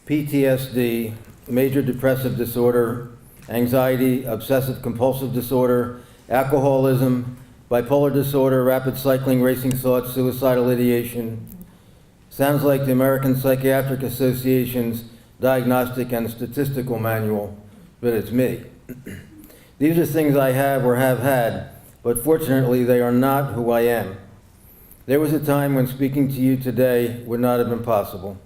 PTSD, major depressive disorder, anxiety, obsessive compulsive disorder, alcoholism, bipolar disorder, rapid cycling, racing thoughts, suicidal ideation. Sounds like the American Psychiatric Association's Diagnostic and Statistical Manual, but it's me. These are things I have or have had, but fortunately they are not who I am. There was a time when speaking to you today would not have been possible.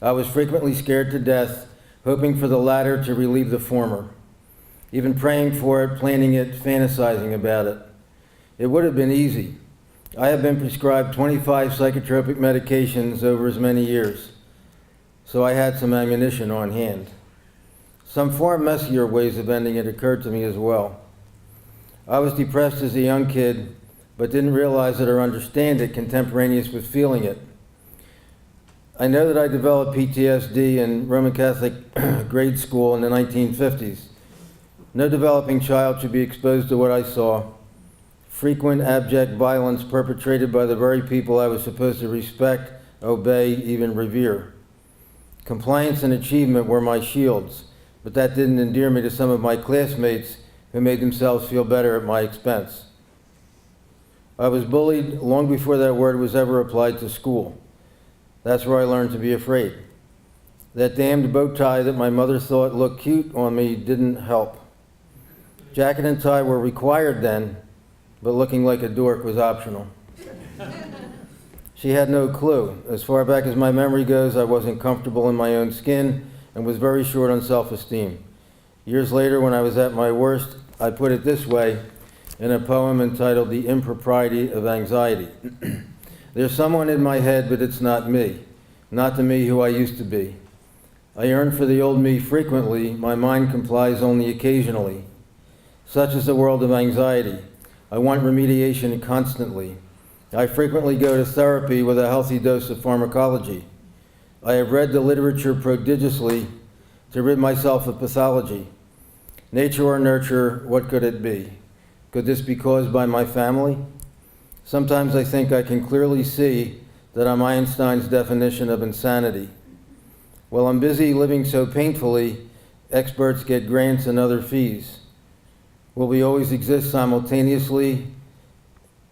I was frequently scared to death, hoping for the latter to relieve the former, even praying for it, planning it, fantasizing about it. It would have been easy. I have been prescribed 25 psychotropic medications over as many years, so I had some ammunition on hand. Some far messier ways of ending it occurred to me as well. I was depressed as a young kid, but didn't realize it or understand it contemporaneous with feeling it. I know that I developed PTSD in Roman Catholic grade school in the 1950s. No developing child should be exposed to what I saw. Frequent abject violence perpetrated by the very people I was supposed to respect, obey, even revere. Compliance and achievement were my shields, but that didn't endear me to some of my classmates who made themselves feel better at my expense. I was bullied long before that word was ever applied to school. That's where I learned to be afraid. That damned bow tie that my mother thought looked cute on me didn't help. Jacket and tie were required then, but looking like a dork was optional. She had no clue. As far back as my memory goes, I wasn't comfortable in my own skin and was very short on self-esteem. Years later, when I was at my worst, I put it this way in a poem entitled The Impropriety of Anxiety. There's someone in my head, but it's not me, not the me who I used to be. I yearn for the old me frequently, my mind complies only occasionally. Such is the world of anxiety. I want remediation constantly. I frequently go to therapy with a healthy dose of pharmacology. I have read the literature prodigiously to rid myself of pathology. Nature or nurture, what could it be? Could this be caused by my family? Sometimes I think I can clearly see that I'm Einstein's definition of insanity. While I'm busy living so painfully, experts get grants and other fees. Will we always exist simultaneously,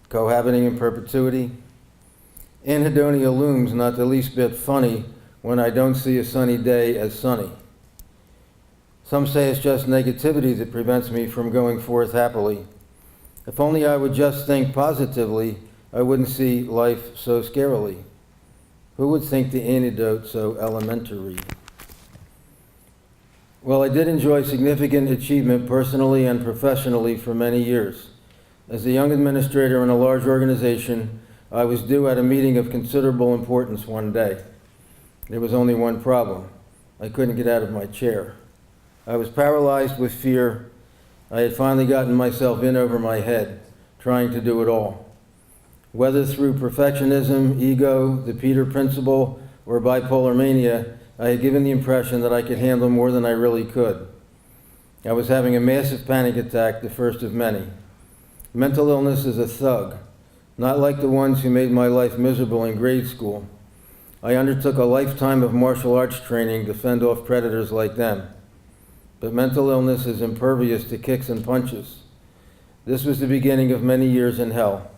cohabiting in perpetuity? Anhedonia looms not the least bit funny when I don't see a sunny day as sunny. Some say it's just negativity that prevents me from going forth happily. If only I would just think positively, I wouldn't see life so scarily. Who would think the antidote so elementary? Well, I did enjoy significant achievement personally and professionally for many years. As a young administrator in a large organization, I was due at a meeting of considerable importance one day. There was only one problem. I couldn't get out of my chair. I was paralyzed with fear. I had finally gotten myself in over my head, trying to do it all. Whether through perfectionism, ego, the Peter Principle, or bipolar mania, I had given the impression that I could handle more than I really could. I was having a massive panic attack, the first of many. Mental illness is a thug, not like the ones who made my life miserable in grade school. I undertook a lifetime of martial arts training to fend off predators like them. But mental illness is impervious to kicks and punches. This was the beginning of many years in hell,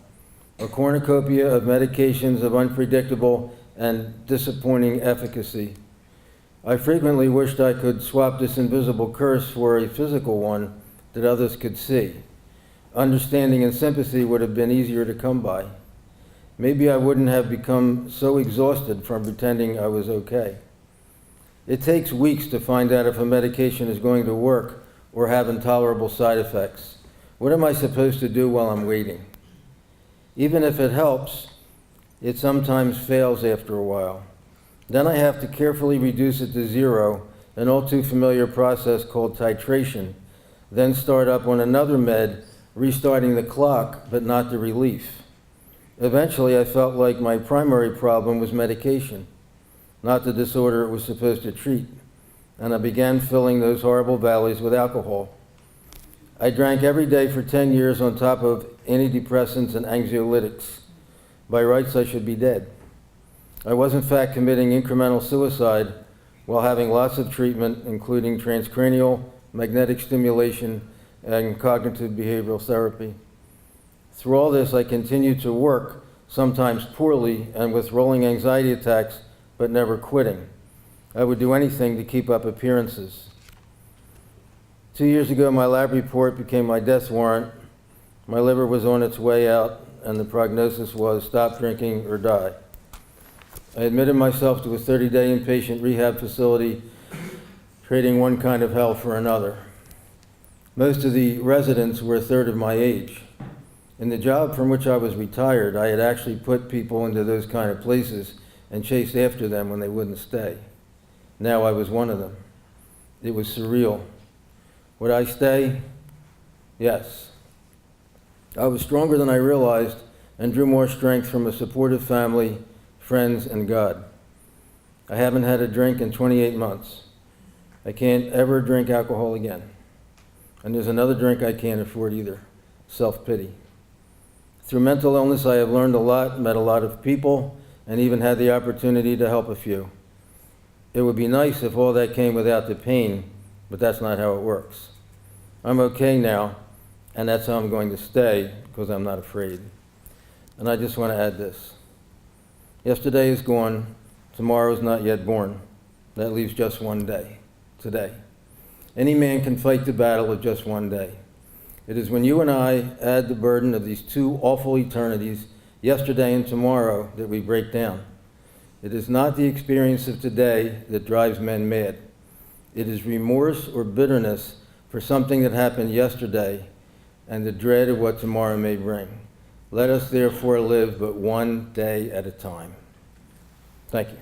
a cornucopia of medications of unpredictable and disappointing efficacy. I frequently wished I could swap this invisible curse for a physical one that others could see. Understanding and sympathy would have been easier to come by. Maybe I wouldn't have become so exhausted from pretending I was okay. It takes weeks to find out if a medication is going to work or have intolerable side effects. What am I supposed to do while I'm waiting? Even if it helps, it sometimes fails after a while. Then I have to carefully reduce it to zero, an all too familiar process called titration, then start up on another med, restarting the clock, but not the relief. Eventually, I felt like my primary problem was medication, not the disorder it was supposed to treat, and I began filling those horrible valleys with alcohol. I drank every day for 10 years on top of antidepressants and anxiolytics. By rights, I should be dead. I was in fact committing incremental suicide while having lots of treatment, including transcranial, magnetic stimulation, and cognitive behavioral therapy. Through all this, I continued to work, sometimes poorly and with rolling anxiety attacks, but never quitting. I would do anything to keep up appearances. 2 years ago, my lab report became my death warrant. My liver was on its way out, and the prognosis was stop drinking or die. I admitted myself to a 30-day inpatient rehab facility, trading one kind of hell for another. Most of the residents were a third of my age. In the job from which I was retired, I had actually put people into those kind of places and chased after them when they wouldn't stay. Now I was one of them. It was surreal. Would I stay? Yes. I was stronger than I realized and drew more strength from a supportive family, friends, and God. I haven't had a drink in 28 months. I can't ever drink alcohol again. And there's another drink I can't afford either, self-pity. Through mental illness, I have learned a lot, met a lot of people, and even had the opportunity to help a few. It would be nice if all that came without the pain, but that's not how it works. I'm okay now, and that's how I'm going to stay, because I'm not afraid. And I just want to add this. Yesterday is gone, tomorrow is not yet born. That leaves just one day, today. Any man can fight the battle of just one day. It is when you and I add the burden of these two awful eternities, yesterday and tomorrow, that we break down. It is not the experience of today that drives men mad. It is remorse or bitterness for something that happened yesterday and the dread of what tomorrow may bring. Let us therefore live but one day at a time. Thank you.